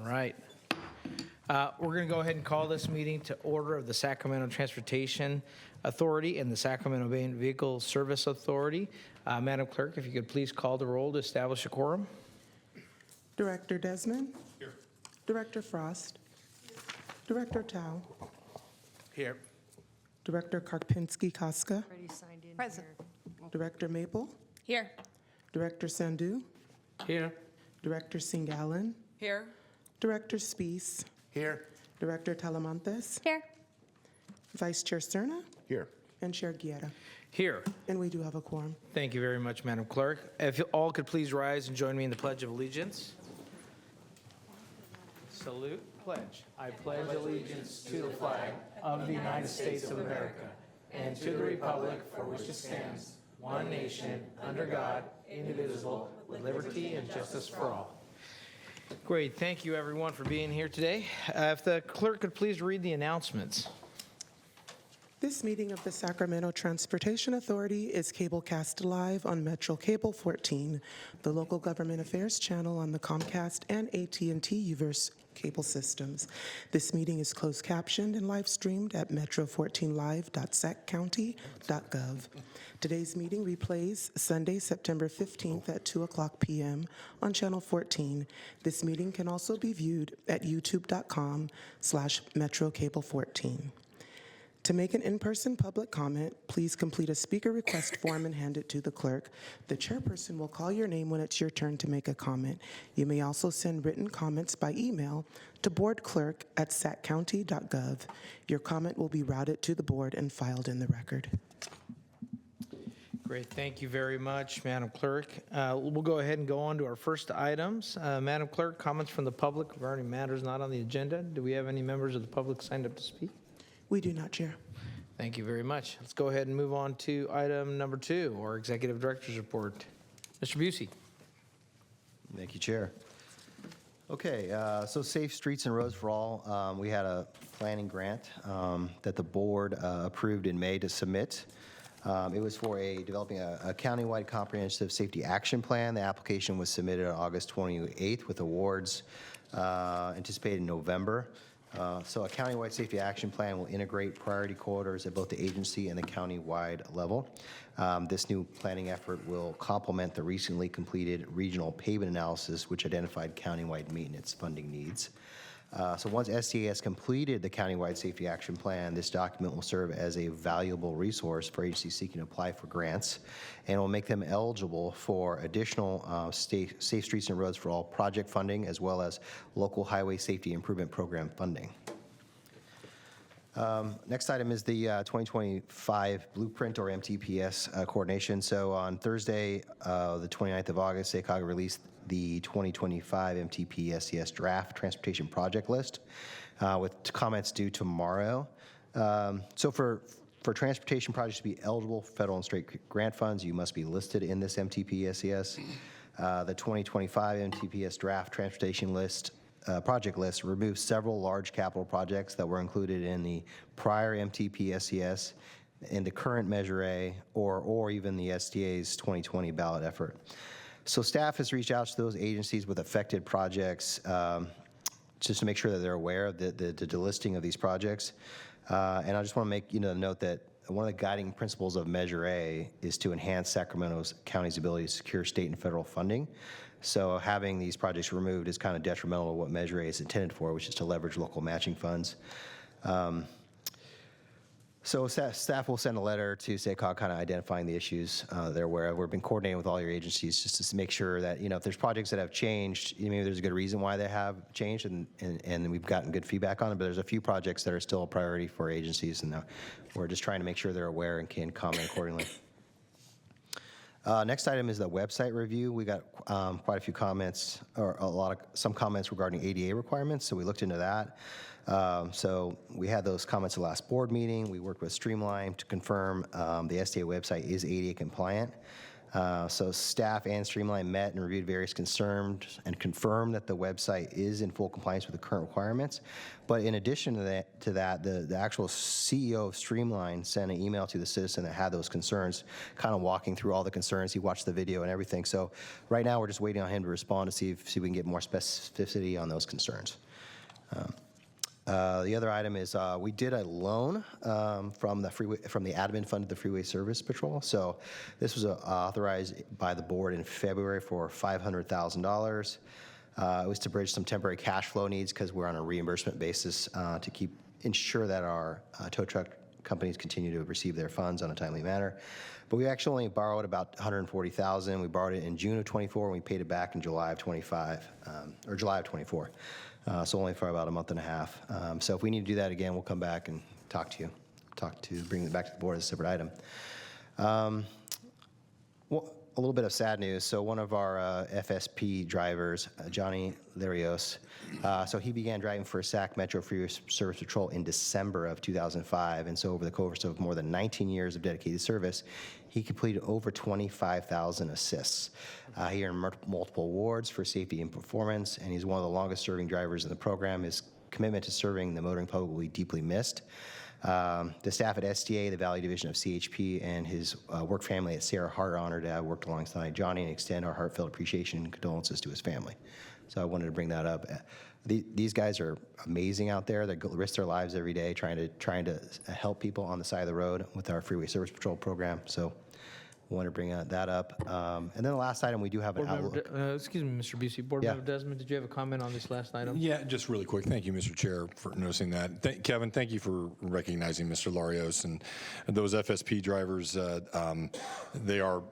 All right. We're going to go ahead and call this meeting to order of the Sacramento Transportation Authority and the Sacramento Bay Vehicle Service Authority. Madam Clerk, if you could please call the roll to establish a quorum. Director Desmond? Here. Director Frost? Director Tao? Here. Director Karpinski-Koska? Already signed in. Present. Here. Director Maple? Here. Director Sandhu? Here. Director Singalan? Here. Director Spees? Here. Director Talamantes? Here. Vice Chair Cerna? Here. And Chair Guerra. Here. And we do have a quorum. Thank you very much, Madam Clerk. If you all could please rise and join me in the Pledge of Allegiance. Salute, pledge. I pledge allegiance to the flag of the United States of America and to the republic for which it stands, one nation, under God, indivisible, with liberty and justice for all. Great. Thank you, everyone, for being here today. If the clerk could please read the announcements. This meeting of the Sacramento Transportation Authority is cablecast live on Metro Cable 14, the local government affairs channel on the Comcast and AT&T Uverse cable systems. This meeting is closed captioned and live streamed at metro14live.saccounty.gov. Today's meeting replays Sunday, September 15th at 2:00 p.m. on Channel 14. This meeting can also be viewed at youtube.com/metrocable14. To make an in-person public comment, please complete a speaker request form and hand it to the clerk. The chairperson will call your name when it's your turn to make a comment. You may also send written comments by email to boardclerk@saccounty.gov. Your comment will be routed to the board and filed in the record. Great. Thank you very much, Madam Clerk. We'll go ahead and go on to our first items. Madam Clerk, comments from the public regarding matters not on the agenda. Do we have any members of the public signed up to speak? We do not, Chair. Thank you very much. Let's go ahead and move on to item number 2, or Executive Director's Report. Mr. Busey. Thank you, Chair. Okay, so Safe Streets and Roads for All, we had a planning grant that the board approved in May to submit. It was for developing a countywide comprehensive safety action plan. The application was submitted on August 28th with awards anticipated in November. So a countywide safety action plan will integrate priority corridors at both the agency and the countywide level. This new planning effort will complement the recently completed regional pavement analysis, which identified countywide maintenance funding needs. So once STA has completed the countywide safety action plan, this document will serve as a valuable resource for agencies seeking to apply for grants, and will make them eligible for additional Safe Streets and Roads for All project funding, as well as local highway safety improvement program funding. Next item is the 2025 Blueprint, or MTPS, coordination. So on Thursday, the 29th of August, SACOG released the 2025 MTPSCS draft transportation project list with comments due tomorrow. So for transportation projects to be eligible for federal and state grant funds, you must be listed in this MTPSCS. The 2025 MTPS draft transportation list project list removes several large capital projects that were included in the prior MTPSCS, in the current Measure A, or even the SDA's 2020 ballot effort. So staff has reached out to those agencies with affected projects just to make sure that they're aware of the delisting of these projects. And I just want to make note that one of the guiding principles of Measure A is to enhance Sacramento County's ability to secure state and federal funding. So having these projects removed is kind of detrimental to what Measure A is intended for, which is to leverage local matching funds. So staff will send a letter to SACOG kind of identifying the issues they're aware of. We've been coordinating with all your agencies just to make sure that, if there's projects that have changed, maybe there's a good reason why they have changed, and we've gotten good feedback on it, but there's a few projects that are still a priority for agencies, and we're just trying to make sure they're aware and can comment accordingly. Next item is the website review. We got quite a few comments, or some comments regarding ADA requirements, so we looked into that. So we had those comments at the last board meeting. We worked with Streamline to confirm the SDA website is ADA compliant. So staff and Streamline met and reviewed various concerns and confirmed that the website is in full compliance with the current requirements. But in addition to that, the actual CEO of Streamline sent an email to the citizen that had those concerns, kind of walking through all the concerns. He watched the video and everything. So right now we're just waiting on him to respond to see if we can get more specificity on those concerns. The other item is we did a loan from the admin fund of the Freeway Service Patrol. So this was authorized by the board in February for $500,000. It was to bridge some temporary cash flow needs because we're on a reimbursement basis to ensure that our tow truck companies continue to receive their funds on a timely manner. But we actually only borrowed about $140,000. We borrowed it in June of 24, and we paid it back in July of 25, or July of 24. So only for about a month and a half. So if we need to do that again, we'll come back and talk to you, bring it back to the board as a separate item. Well, a little bit of sad news. So one of our FSP drivers, Johnny Larios, so he began driving for Sacramento Freeway Service Patrol in December of 2005. And so over the course of more than 19 years of dedicated service, he completed over 25,000 assists. He earned multiple awards for safety and performance, and he's one of the longest serving drivers in the program. His commitment to serving the motoring public will be deeply missed. The staff at STA, the Valley Division of CHP, and his work family at Sierra Heart are honored to have worked alongside Johnny and extend our heartfelt appreciation and condolences to his family. So I wanted to bring that up. These guys are amazing out there. They risk their lives every day trying to help people on the side of the road with our Freeway Service Patrol program. So I want to bring that up. And then the last item, we do have an outlook. Excuse me, Mr. Busey. Board Member Desmond, did you have a comment on this last item? Yeah, just really quick. Thank you, Mr. Chair, for noticing that. Kevin, thank you for recognizing Mr. Larios and those FSP drivers. They are,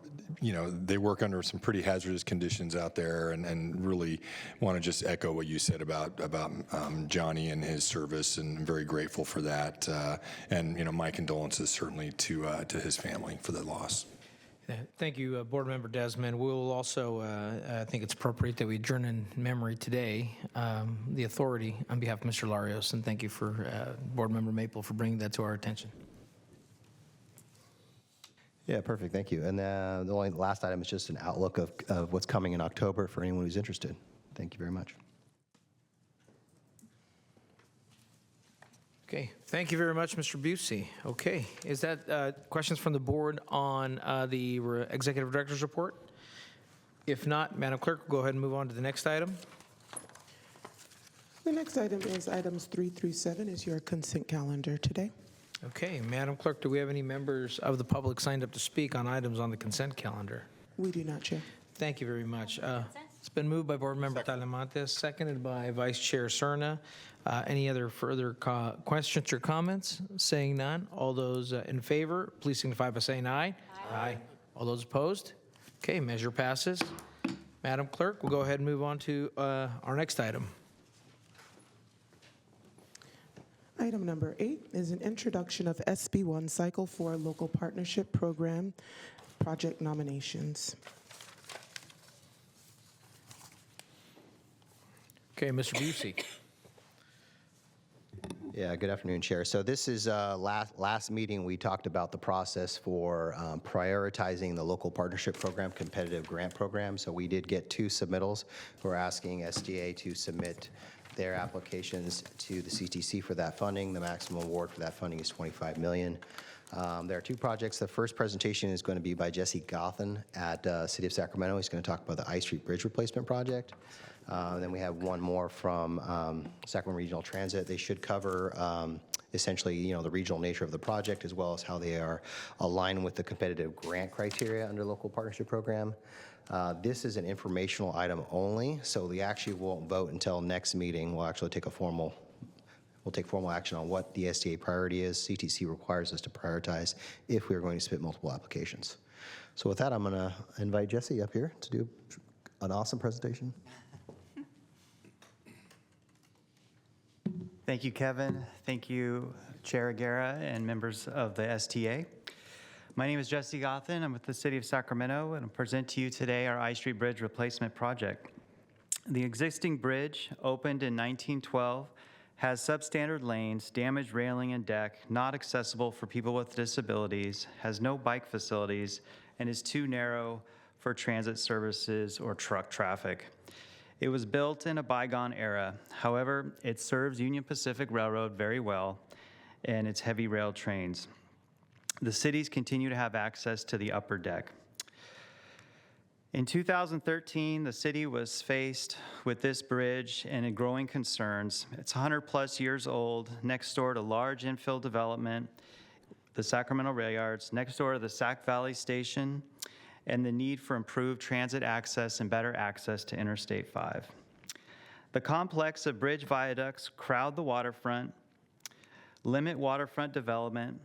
they work under some pretty hazardous conditions out there, and really want to just echo what you said about Johnny and his service, and I'm very grateful for that. And my condolences certainly to his family for the loss. Thank you, Board Member Desmond. We'll also, I think it's appropriate that we adjourn in memory today the authority on behalf of Mr. Larios, and thank you for Board Member Maple for bringing that to our attention. Yeah, perfect. Thank you. And the only last item is just an outlook of what's coming in October for anyone who's interested. Thank you very much. Okay, thank you very much, Mr. Busey. Okay, is that questions from the board on the Executive Director's report? If not, Madam Clerk, we'll go ahead and move on to the next item. The next item is items 3 through 7 is your consent calendar today. Okay, Madam Clerk, do we have any members of the public signed up to speak on items on the consent calendar? We do not, Chair. Thank you very much. It's been moved by Board Member Talamantes, seconded by Vice Chair Serna. Any other further questions or comments? Saying none, all those in favor, please signify by saying aye. Aye. All those opposed? Okay, measure passes. Madam Clerk, we'll go ahead and move on to our next item. Item number 8 is an introduction of SB1 Cycle 4 Local Partnership Program project nominations. Okay, Mr. Busey. Yeah, good afternoon, Chair. So this is last meeting, we talked about the process for prioritizing the local partnership program, competitive grant program. So we did get 2 submittals. We're asking SDA to submit their applications to the CTC for that funding. The maximum award for that funding is $25 million. There are 2 projects. The first presentation is going to be by Jesse Gothen at City of Sacramento. He's going to talk about the I Street Bridge Replacement Project. Then we have one more from Sacramento Regional Transit. They should cover essentially, the regional nature of the project, as well as how they are aligned with the competitive grant criteria under local partnership program. This is an informational item only, so we actually won't vote until next meeting. We'll actually take formal action on what the SDA priority is. CTC requires us to prioritize if we're going to submit multiple applications. So with that, I'm going to invite Jesse up here to do an awesome presentation. Thank you, Kevin. Thank you, Chair Aguirre and members of the STA. My name is Jesse Gothen. I'm with the City of Sacramento, and I'll present to you today our I Street Bridge Replacement Project. The existing bridge, opened in 1912, has substandard lanes, damaged railing and deck, not accessible for people with disabilities, has no bike facilities, and is too narrow for transit services or truck traffic. It was built in a bygone era. However, it serves Union Pacific Railroad very well and its heavy rail trains. The cities continue to have access to the upper deck. In 2013, the city was faced with this bridge and growing concerns. It's 100+ years old, next door to large infill development, the Sacramento rail yards, next door to the Sac Valley Station, and the need for improved transit access and better access to Interstate 5. The complex of bridge viaducts crowd the waterfront, limit waterfront development,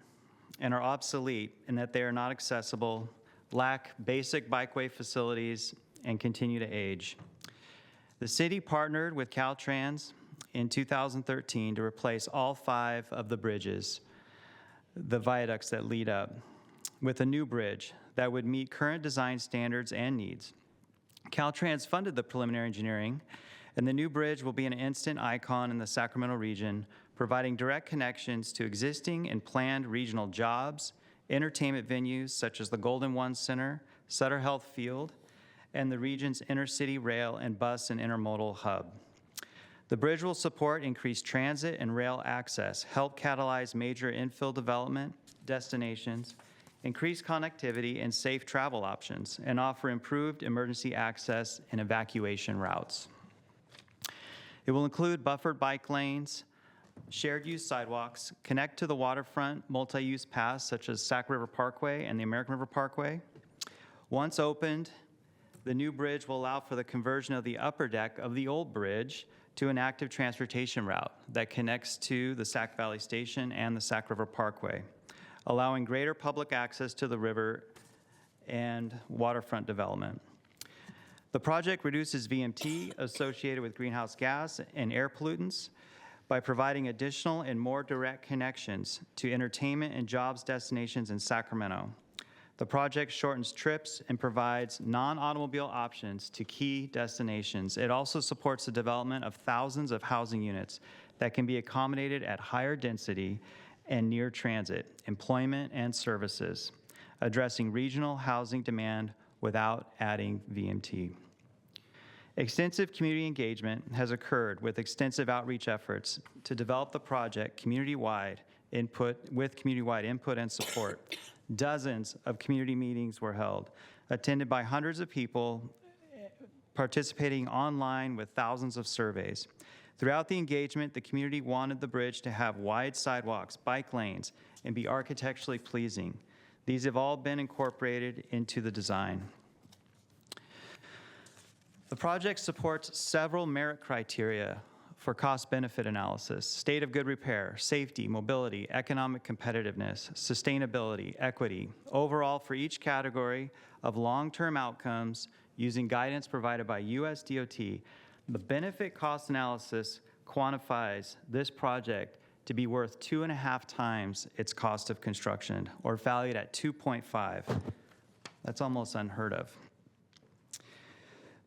and are obsolete in that they are not accessible, lack basic bikeway facilities, and continue to age. The city partnered with Caltrans in 2013 to replace all 5 of the bridges, the viaducts that lead up, with a new bridge that would meet current design standards and needs. Caltrans funded the preliminary engineering, and the new bridge will be an instant icon in the Sacramento region, providing direct connections to existing and planned regional jobs, entertainment venues such as the Golden One Center, Sutter Health Field, and the region's intercity rail and bus and intermodal hub. The bridge will support increased transit and rail access, help catalyze major infill development destinations, increase connectivity and safe travel options, and offer improved emergency access and evacuation routes. It will include buffered bike lanes, shared use sidewalks, connect to the waterfront multi-use paths such as Sac River Parkway and the American River Parkway. Once opened, the new bridge will allow for the conversion of the upper deck of the old bridge to an active transportation route that connects to the Sac Valley Station and the Sac River Parkway, allowing greater public access to the river and waterfront development. The project reduces VMT associated with greenhouse gas and air pollutants by providing additional and more direct connections to entertainment and jobs destinations in Sacramento. The project shortens trips and provides non-automobile options to key destinations. It also supports the development of thousands of housing units that can be accommodated at higher density and near transit, employment, and services, addressing regional housing demand without adding VMT. Extensive community engagement has occurred with extensive outreach efforts to develop the project community-wide input and support. Dozens of community meetings were held, attended by hundreds of people, participating online with thousands of surveys. Throughout the engagement, the community wanted the bridge to have wide sidewalks, bike lanes, and be architecturally pleasing. These have all been incorporated into the design. The project supports several merit criteria for cost-benefit analysis: state of good repair, safety, mobility, economic competitiveness, sustainability, equity. Overall, for each category of long-term outcomes, using guidance provided by US DOT, the benefit cost analysis quantifies this project to be worth 2.5 times its cost of construction, or valued at 2.5. That's almost unheard of.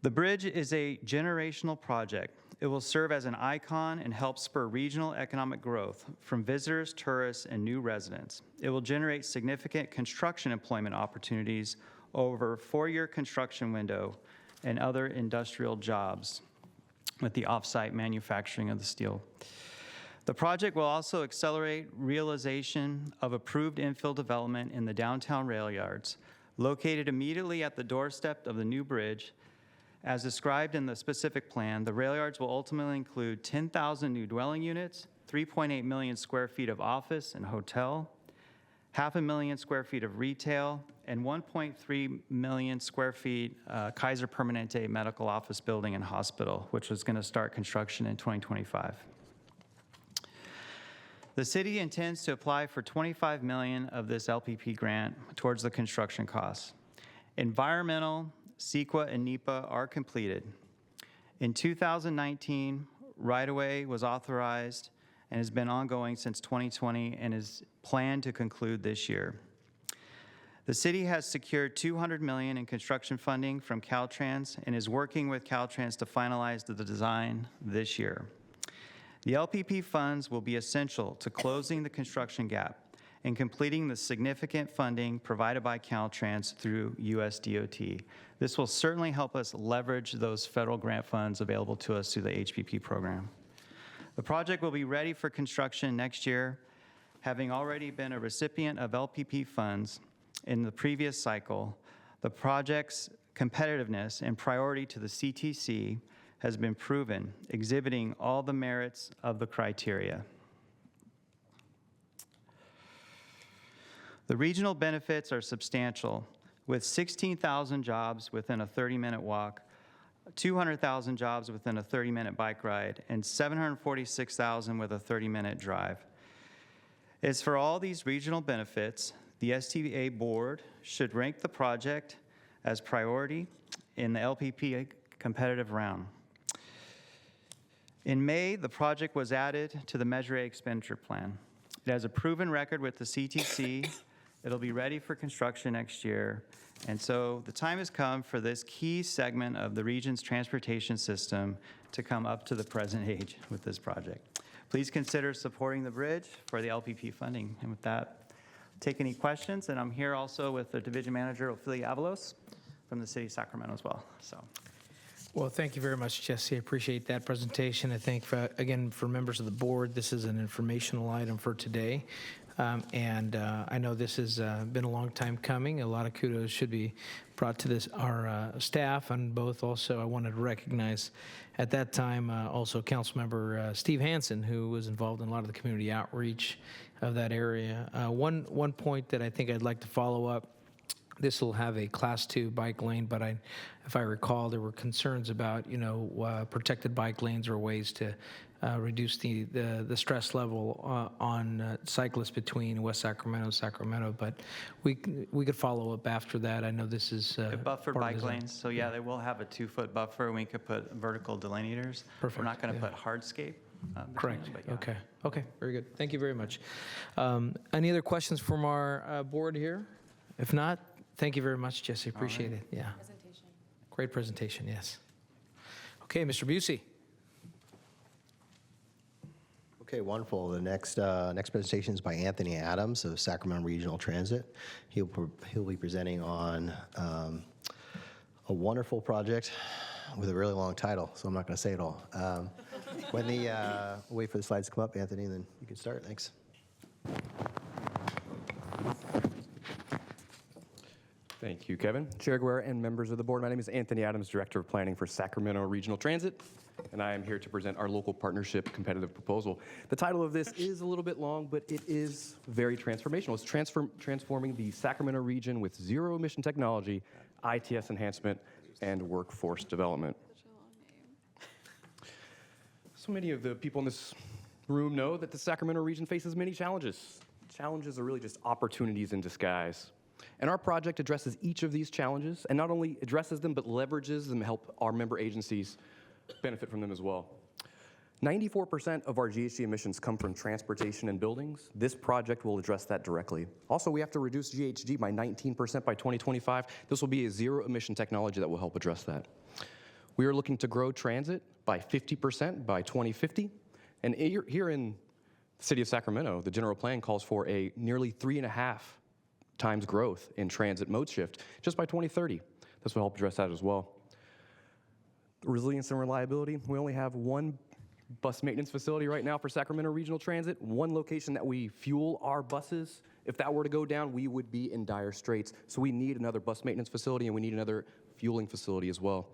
The bridge is a generational project. It will serve as an icon and help spur regional economic growth from visitors, tourists, and new residents. It will generate significant construction employment opportunities over a 4-year construction window and other industrial jobs with the off-site manufacturing of the steel. The project will also accelerate realization of approved infill development in the downtown rail yards, located immediately at the doorstep of the new bridge. As described in the specific plan, the rail yards will ultimately include 10,000 new dwelling units, 3.8 million square feet of office and hotel, 500,000 square feet of retail, and 1.3 million square feet Kaiser Permanente medical office building and hospital, which was going to start construction in 2025. The city intends to apply for $25 million of this LPP grant towards the construction costs. Environmental, CEQA, and NEPA are completed. In 2019, right-of-way was authorized and has been ongoing since 2020 and is planned to conclude this year. The city has secured $200 million in construction funding from Caltrans and is working with Caltrans to finalize the design this year. The LPP funds will be essential to closing the construction gap in completing the significant funding provided by Caltrans through USDOT. This will certainly help us leverage those federal grant funds available to us through the HPP program. The project will be ready for construction next year, having already been a recipient of LPP funds in the previous cycle. The project's competitiveness and priority to the CTC has been proven, exhibiting all the merits of the criteria. The regional benefits are substantial, with 16,000 jobs within a 30-minute walk, 200,000 jobs within a 30-minute bike ride, and 746,000 with a 30-minute drive. As for all these regional benefits, the STA board should rank the project as priority in the LPP competitive round. In May, the project was added to the Measure A expenditure plan. It has a proven record with the CTC. It'll be ready for construction next year. And so the time has come for this key segment of the region's transportation system to come up to the present age with this project. Please consider supporting the bridge for the LPP funding. And with that, take any questions. And I'm here also with the division manager, Ophelia Avalos, from the city of Sacramento as well. So. Well, thank you very much, Jesse. I appreciate that presentation. I think, again, for members of the board, this is an informational item for today. I know this has been a long time coming. A lot of kudos should be brought to our staff on both. Also, I wanted to recognize at that time also Councilmember Steve Hansen, who was involved in a lot of the community outreach of that area. One point that I think I'd like to follow up. This will have a Class 2 bike lane, but if I recall, there were concerns about, protected bike lanes or ways to reduce the stress level on cyclists between West Sacramento and Sacramento. But we could follow up after that. I know this is buffered part of bike lanes, so yeah, they will have a 2-foot buffer. We could put vertical delineators. Perfect, We're not going to yeah. put hardscape. Correct. But yeah. Okay, very good. Thank you very much. Any other questions from our board here? If not, thank you very much, Jesse. Appreciate it. Yeah. Great presentation, yes. Okay, Mr. Busey. Okay, wonderful. The next presentation is by Anthony Adams of Sacramento Regional Transit. He'll be presenting on a wonderful project with a really long title, so I'm not going to say it all. Wait for the slides to come up, Anthony, and then you can start. Thanks. Thank you, Kevin. Chair Guerra and members of the board, my name is Anthony Adams, Director of Planning for Sacramento Regional Transit, and I am here to present our local partnership competitive proposal. The title of this is a little bit long, but it is very transformational. It's transforming the Sacramento region with zero-emission technology, ITS enhancement, and workforce development. So many of the people in this room know that the Sacramento region faces many challenges. Challenges are really just opportunities in disguise. And our project addresses each of these challenges, and not only addresses them, but leverages them to help our member agencies benefit from them as well. 94% of our GHG emissions come from transportation and buildings. This project will address that directly. Also, we have to reduce GHG by 19% by 2025. This will be a zero-emission technology that will help address that. We are looking to grow transit by 50% by 2050. And here in the city of Sacramento, the general plan calls for a nearly 3.5 times growth in transit mode shift just by 2030. This will help address that as well. Resilience and reliability. We only have one bus maintenance facility right now for Sacramento Regional Transit, one location that we fuel our buses. If that were to go down, we would be in dire straits. So we need another bus maintenance facility, and we need another fueling facility as well.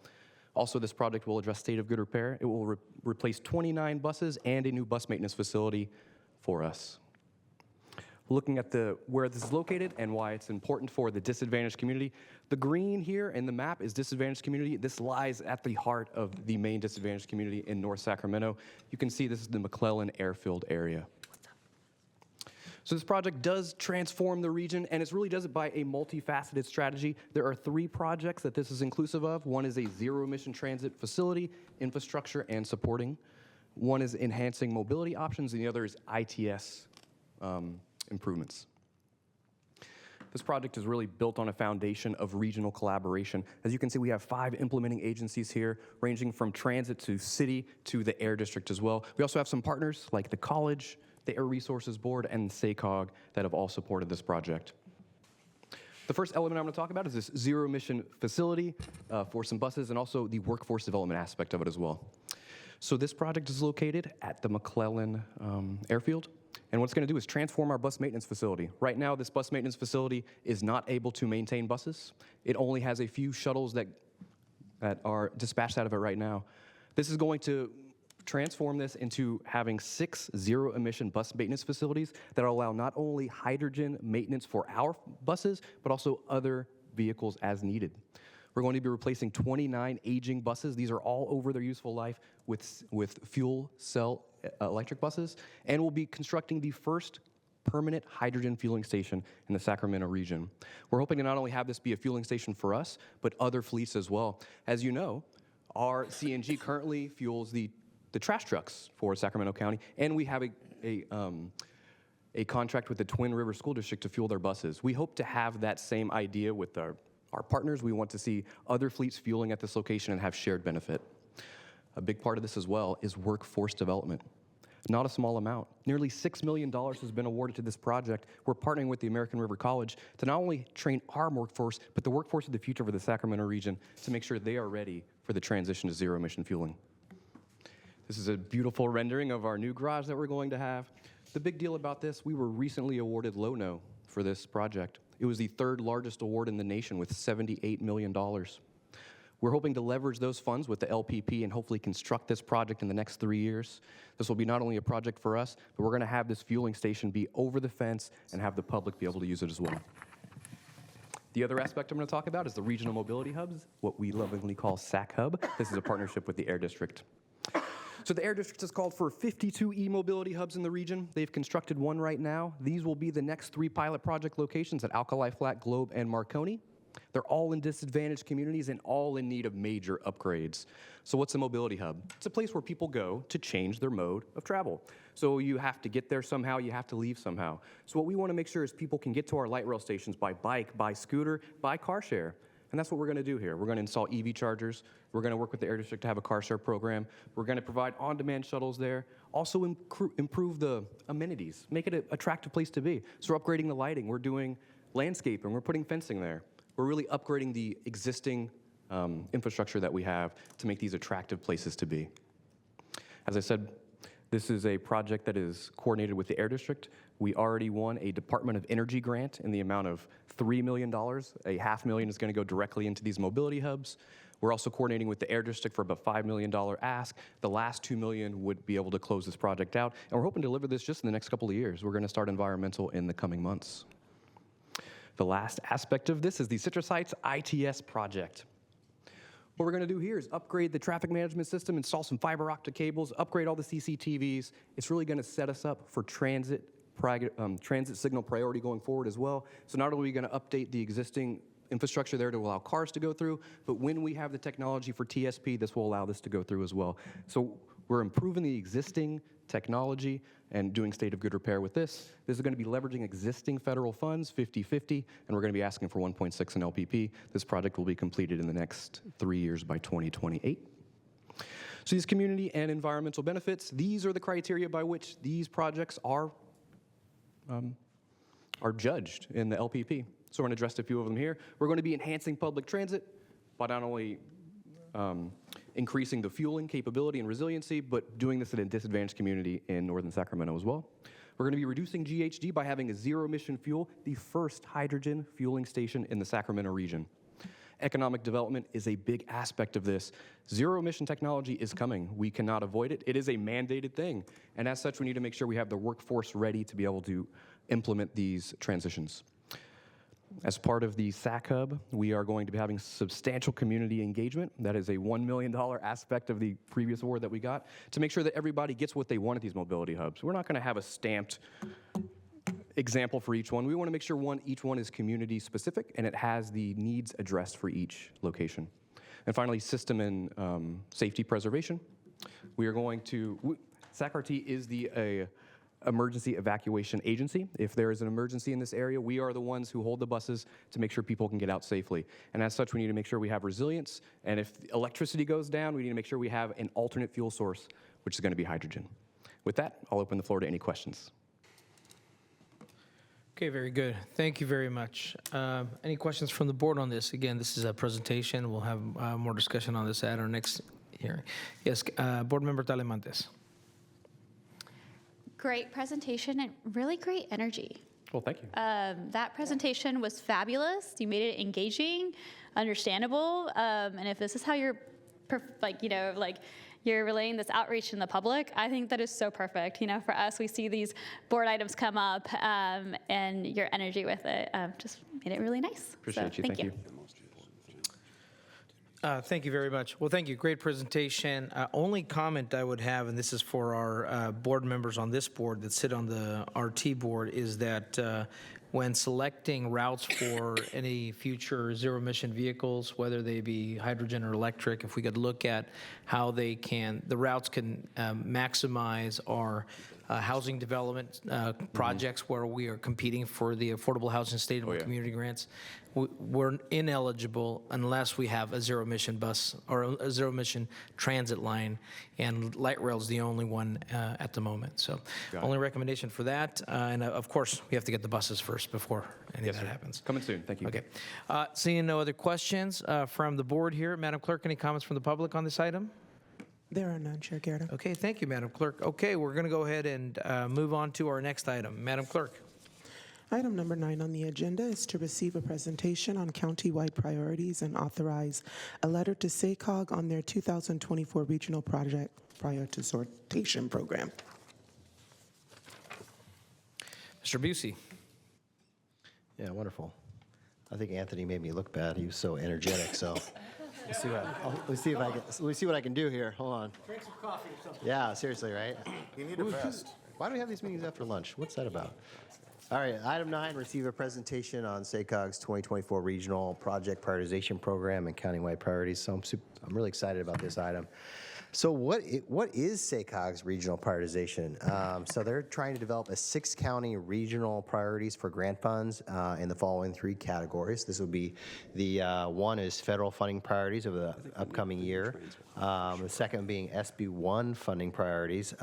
Also, this project will address state of good repair. It will replace 29 buses and a new bus maintenance facility for us. Looking at where this is located and why it's important for the disadvantaged community. The green here in the map is disadvantaged community. This lies at the heart of the main disadvantaged community in North Sacramento. You can see this is the McClellan Airfield area. So this project does transform the region, and it really does it by a multifaceted strategy. There are 3 projects that this is inclusive of. One is a zero-emission transit facility, infrastructure, and supporting. One is enhancing mobility options, and the other is ITS improvements. This project is really built on a foundation of regional collaboration. As you can see, we have 5 implementing agencies here, ranging from transit to city to the air district as well. We also have some partners like the college, the Air Resources Board, and SACOG that have all supported this project. The first element I'm going to talk about is this zero-emission facility for some buses and also the workforce development aspect of it as well. So this project is located at the McClellan Airfield, and what it's going to do is transform our bus maintenance facility. Right now, this bus maintenance facility is not able to maintain buses. It only has a few shuttles that are dispatched out of it right now. This is going to transform this into having 6 zero-emission bus maintenance facilities that allow not only hydrogen maintenance for our buses, but also other vehicles as needed. We're going to be replacing 29 aging buses. These are all over their useful life with fuel cell electric buses, and we'll be constructing the first permanent hydrogen fueling station in the Sacramento region. We're hoping to not only have this be a fueling station for us, but other fleets as well. As you know, our CNG currently fuels the trash trucks for Sacramento County, and we have a contract with the Twin River School District to fuel their buses. We hope to have that same idea with our partners. We want to see other fleets fueling at this location and have shared benefit. A big part of this as well is workforce development. Not a small amount. Nearly $6 million has been awarded to this project. We're partnering with the American River College to not only train our workforce, but the workforce of the future for the Sacramento region to make sure they are ready for the transition to zero-emission fueling. This is a beautiful rendering of our new garage that we're going to have. The big deal about this, we were recently awarded LONO for this project. It was the 3rd largest award in the nation with $78 million. We're hoping to leverage those funds with the LPP and hopefully construct this project in the next 3 years. This will be not only a project for us, but we're going to have this fueling station be over the fence and have the public be able to use it as well. The other aspect I'm going to talk about is the regional mobility hubs, what we lovingly call SAC Hub. This is a partnership with the Air District. So the Air District has called for 52 e-mobility hubs in the region. They've constructed one right now. These will be the next 3 pilot project locations at Alkali Flat, Globe, and Marconi. They're all in disadvantaged communities and all in need of major upgrades. So what's a mobility hub? It's a place where people go to change their mode of travel. So you have to get there somehow, you have to leave somehow. So what we want to make sure is people can get to our light rail stations by bike, by scooter, by car share. And that's what we're going to do here. We're going to install EV chargers. We're going to work with the Air District to have a car share program. We're going to provide on-demand shuttles there. Also improve the amenities, make it an attractive place to be. So we're upgrading the lighting. We're doing landscaping. We're putting fencing there. We're really upgrading the existing infrastructure that we have to make these attractive places to be. As I said, this is a project that is coordinated with the Air District. We already won a Department of Energy grant in the amount of $3 million. $500,000 is going to go directly into these mobility hubs. We're also coordinating with the Air District for about $5 million ask. The last $2 million would be able to close this project out. And we're hoping to deliver this just in the next couple of years. We're going to start environmental in the coming months. The last aspect of this is the Citrus Heights ITS project. What we're going to do here is upgrade the traffic management system, install some fiber optic cables, upgrade all the CCTVs. It's really going to set us up for transit signal priority going forward as well. So not only are we going to update the existing infrastructure there to allow cars to go through, but when we have the technology for TSP, this will allow this to go through as well. So we're improving the existing technology and doing state of good repair with this. This is going to be leveraging existing federal funds, 50-50, and we're going to be asking for 1.6 in LPP. This project will be completed in the next 3 years by 2028. So these community and environmental benefits, these are the criteria by which these projects are judged in the LPP. So we're going to address a few of them here. We're going to be enhancing public transit by not only increasing the fueling capability and resiliency, but doing this in a disadvantaged community in northern Sacramento as well. We're going to be reducing GHG by having a zero-emission fuel, the first hydrogen fueling station in the Sacramento region. Economic development is a big aspect of this. Zero-emission technology is coming. We cannot avoid it. It is a mandated thing. And as such, we need to make sure we have the workforce ready to be able to implement these transitions. As part of the SAC Hub, we are going to be having substantial community engagement. That is a $1 million aspect of the previous award that we got to make sure that everybody gets what they want at these mobility hubs. We're not going to have a stamped example for each one. We want to make sure each one is community specific and it has the needs addressed for each location. And finally, system and safety preservation. We are going to, SAC-RT is the emergency evacuation agency. If there is an emergency in this area, we are the ones who hold the buses to make sure people can get out safely. And as such, we need to make sure we have resilience. And if electricity goes down, we need to make sure we have an alternate fuel source, which is going to be hydrogen. With that, I'll open the floor to any questions. Okay, very good. Thank you very much. Any questions from the board on this? Again, this is a presentation. We'll have more discussion on this at our next hearing. Yes, Board Member Talamantes. Great presentation and really great energy. Well, thank you. That presentation was fabulous. You made it engaging, understandable, and if this is how you're, you're relaying this outreach in the public, I think that is so perfect. For us, we see these board items come up, and your energy with it just made it really nice. Appreciate you. Thank you. Thank you very much. Well, thank you. Great presentation. Only comment I would have, and this is for our board members on this board that sit on the RT board, is that when selecting routes for any future zero-emission vehicles, whether they be hydrogen or electric, if we could look at how the routes can maximize our housing development projects where we are competing for the affordable housing sustainable community grants. We're ineligible unless we have a zero-emission bus or a zero-emission transit line, and light rail is the only one at the moment. So only recommendation for that. And of course, we have to get the buses first before any of that happens. Coming soon. Thank you. Okay. Seeing no other questions from the board here, Madam Clerk, any comments from the public on this item? There are none, Chair Guerra. Okay, thank you, Madam Clerk. Okay, we're going to go ahead and move on to our next item. Madam Clerk. Item number 9 on the agenda is to receive a presentation on county-wide priorities and authorize a letter to SACOG on their 2024 regional project prioritization program. Mr. Busey. Yeah, wonderful. I think Anthony made me look bad. He was so energetic, so let's see what I can do here. Hold on. Drink some coffee or something. Yeah, seriously, right? You need a vest. Why do we have these meetings after lunch? What's that about? All right, item 9, receive a presentation on SACOG's 2024 Regional Project Prioritization Program and countywide priorities. So I'm really excited about this item. So what is SACOG's regional prioritization? So they're trying to develop a 6-county regional priorities for grant funds in the following 3 categories. This would be the one is federal funding priorities of the upcoming year. The second being SB1 funding priorities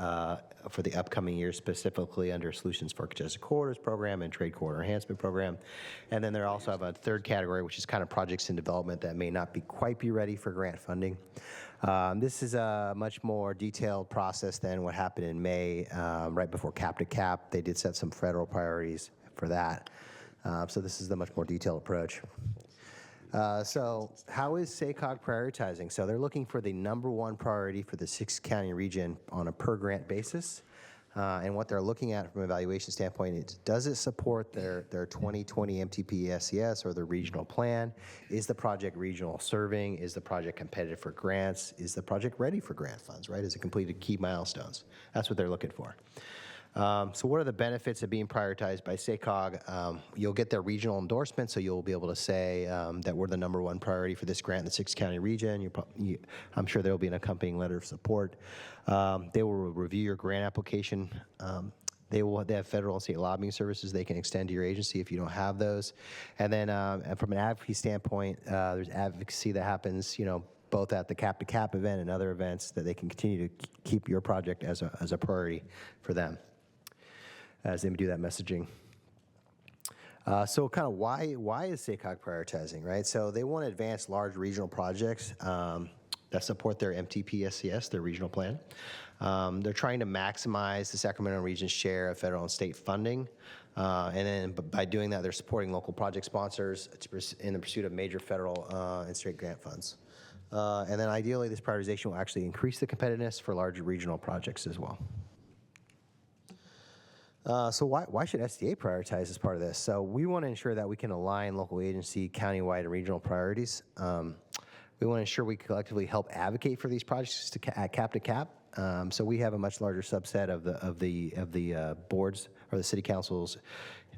for the upcoming year, specifically under Solutions for Congested Corridors program and Trade Corridor Enhancement program. And then they also have a third category, which is kind of projects in development that may not quite be ready for grant funding. This is a much more detailed process than what happened in May, right before Cap to Cap. They did set some federal priorities for that. So this is the much more detailed approach. So how is SACOG prioritizing? So they're looking for the #1 priority for the 6-county region on a per grant basis. And what they're looking at from an evaluation standpoint is, does it support their 2020 MTP SES or their regional plan? Is the project regional serving? Is the project competitive for grants? Is the project ready for grant funds, right? Has it completed key milestones? That's what they're looking for. So what are the benefits of being prioritized by SACOG? You'll get their regional endorsement, so you'll be able to say that we're the #1 priority for this grant in the 6-county region. I'm sure there will be an accompanying letter of support. They will review your grant application. They have federal and state lobbying services they can extend to your agency if you don't have those. And then and from an advocacy standpoint, there's advocacy that happens, both at the Cap to Cap event and other events that they can continue to keep your project as a priority for them as they do that messaging. So kind of why is SACOG prioritizing, right? So they want to advance large regional projects that support their MTP SCS, their regional plan. They're trying to maximize the Sacramento region's share of federal and state funding. And then by doing that, they're supporting local project sponsors in the pursuit of major federal and state grant funds. And then ideally, this prioritization will actually increase the competitiveness for larger regional projects as well. So why should SDA prioritize as part of this? So we want to ensure that we can align local agency, countywide, and regional priorities. We want to ensure we collectively help advocate for these projects at Cap to Cap. So we have a much larger subset of the boards or the city councils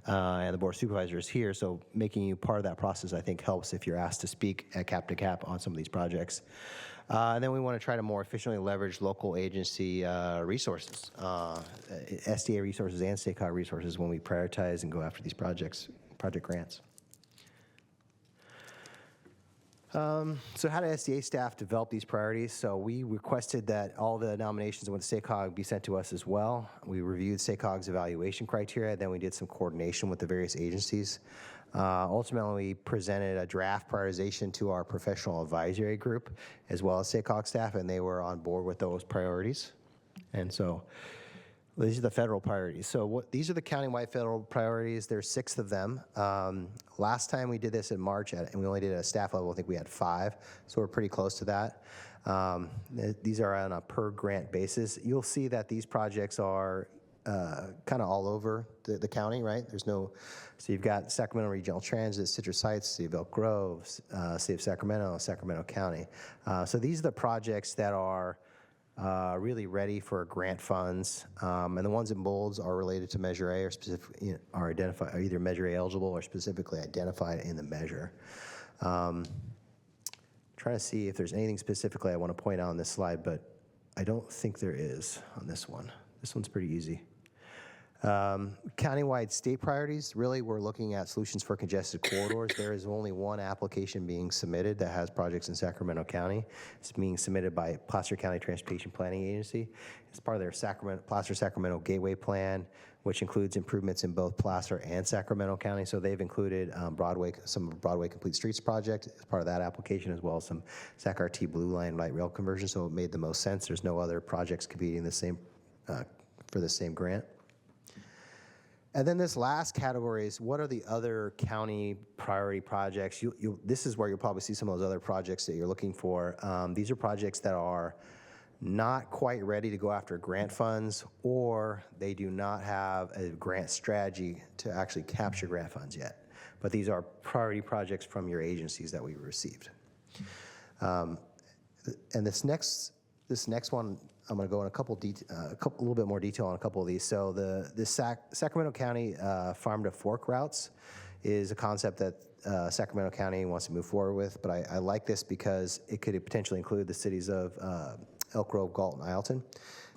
and the board of supervisors here. So making you part of that process, I think, helps if you're asked to speak at Cap to Cap on some of these projects. And then we want to try to more efficiently leverage local agency resources, SDA resources and SACOG resources when we prioritize and go after these project grants. So how did SDA staff develop these priorities? So we requested that all the nominations with SACOG be sent to us as well. We reviewed SACOG's evaluation criteria, then we did some coordination with the various agencies. Ultimately, we presented a draft prioritization to our professional advisory group as well as SACOG staff, and they were on board with those priorities. And so these are the federal priorities. So these are the countywide federal priorities. There's 6 of them. Last time we did this in March, and we only did it at a staff level, I think we had 5, so we're pretty close to that. These are on a per grant basis. You'll see that these projects are kind of all over the county, right? So you've got Sacramento Regional Transit, Citrus Heights, City of Elk Grove, City of Sacramento, Sacramento County. So these are the projects that are really ready for grant funds, and the ones in bolds are related to Measure A or specifically are either Measure A eligible or specifically identified in the measure. Trying to see if there's anything specifically I want to point out on this slide, but I don't think there is on this one. This one's pretty easy. Countywide state priorities, really we're looking at solutions for congested corridors. There is only one application being submitted that has projects in Sacramento County. It's being submitted by Placer County Transportation Planning Agency. It's part of their Placer Sacramento Gateway Plan, which includes improvements in both Placer and Sacramento County. So they've included some Broadway Complete Streets project as part of that application, as well as some SAC-RT Blue Line light rail conversion. So it made the most sense. There's no other projects competing for the same grant. And then this last category is what are the other county priority projects? This is where you'll probably see some of those other projects that you're looking for. These are projects that are not quite ready to go after grant funds, or they do not have a grant strategy to actually capture grant funds yet. But these are priority projects from your agencies that we received. And this next one, I'm going to go in a little bit more detail on a couple of these. So the Sacramento County farm to fork routes is a concept that Sacramento County wants to move forward with, but I like this because it could potentially include the cities of Elk Grove, Galt, and Ileton,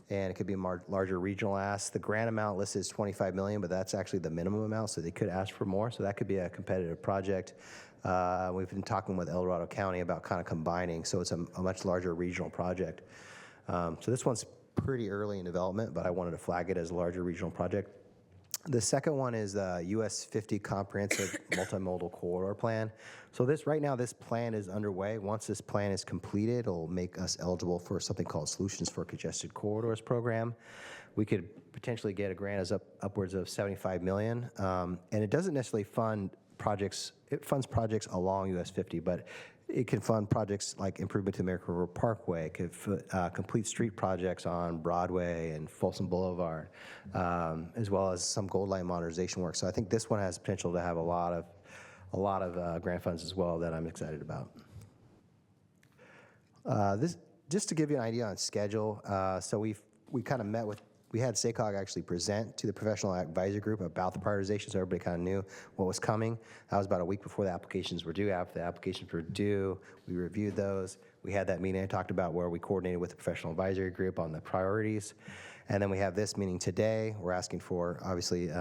and it could be a larger regional ask. The grant amount listed is $25 million, but that's actually the minimum amount, so they could ask for more, so that could be a competitive project. We've been talking with El Dorado County about kind of combining, so it's a much larger regional project. So this one's pretty early in development, but I wanted to flag it as a larger regional project. The second one is the US 50 Comprehensive Multimodal Corridor Plan. So right now, this plan is underway. Once this plan is completed, it'll make us eligible for something called Solutions for Congested Corridors program. We could potentially get a grant as upwards of $75 million, and it doesn't necessarily fund projects. It funds projects along US 50, but it can fund projects like improvement to American River Parkway, could complete street projects on Broadway and Folsom Boulevard, as well as some Gold Line modernization work. So I think this one has potential to have a lot of grant funds as well that I'm excited about. Just to give you an idea on schedule, so we kind of met with. We had SACOG actually present to the professional advisory group about the prioritization, so everybody kind of knew what was coming. That was about a week before the applications were due. After the applications were due, we reviewed those. We had that meeting I talked about where we coordinated with the professional advisory group on the priorities. And then we have this meeting today. We're asking for, obviously,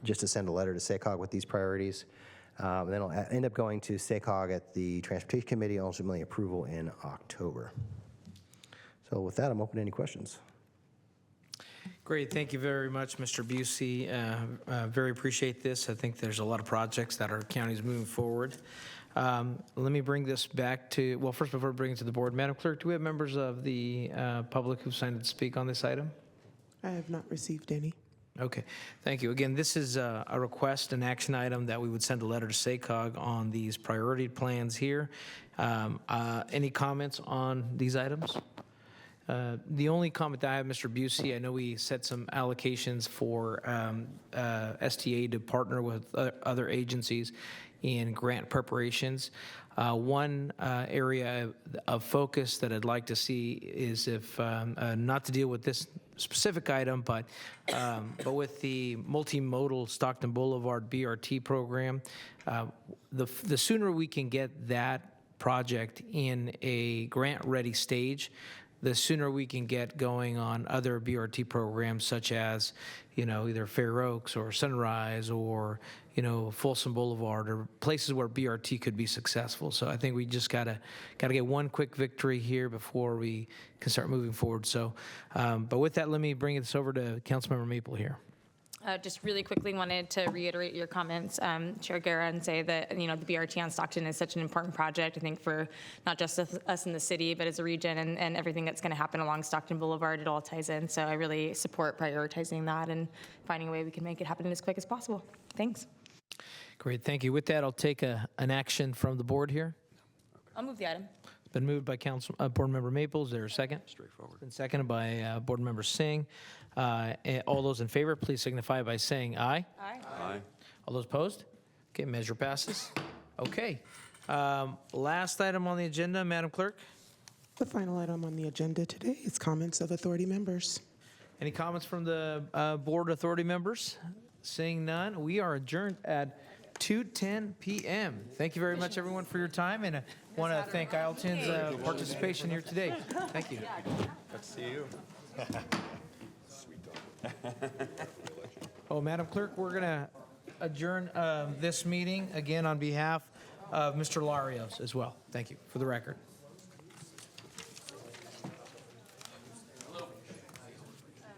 just to send a letter to SACOG with these priorities. Then it'll end up going to SACOG at the Transportation Committee, and ultimately approval in October. So with that, I'm open to any questions. Great, thank you very much, Mr. Busey. Very appreciate this. I think there's a lot of projects that our county's moving forward. Let me bring this back to, well, first before I bring it to the board, Madam Clerk, do we have members of the public who've signed to speak on this item? I have not received any. Okay, thank you. Again, this is a request, an action item that we would send a letter to SACOG on these priority plans here. Any comments on these items? The only comment that I have, Mr. Busey, I know we set some allocations for STA to partner with other agencies in grant preparations. One area of focus that I'd like to see is if, not to deal with this specific item, but with the multimodal Stockton Boulevard BRT program, the sooner we can get that project in a grant-ready stage, the sooner we can get going on other BRT programs such as, either Fair Oaks or Sunrise or, Folsom Boulevard or places where BRT could be successful. So I think we just gotta get one quick victory here before we can start moving forward. So, but with that, let me bring this over to Councilmember Maple here. Just really quickly wanted to reiterate your comments, Chair Guerra, and say that, the BRT on Stockton is such an important project, I think, for not just us in the city, but as a region and everything that's going to happen along Stockton Boulevard. It all ties in. So I really support prioritizing that and finding a way we can make it happen as quick as possible. Thanks. Great, thank you. With that, I'll take an action from the board here. I'll move the item. It's been moved by Board Member Maples. Is there a second? Straightforward. Been seconded by Board Member Singh. All those in favor, please signify by saying aye. Aye. All those opposed? Okay, measure passes. Okay. Last item on the agenda, Madam Clerk. The final item on the agenda today is comments of authority members. Any comments from the board authority members? Seeing none, we are adjourned at 2:10 p.m. Thank you very much, everyone, for your time, and I want to thank Ileton's participation here today. Thank you. Good to see you. Oh, Madam Clerk, we're going to adjourn this meeting again on behalf of Mr. Larios as well. Thank you, for the record.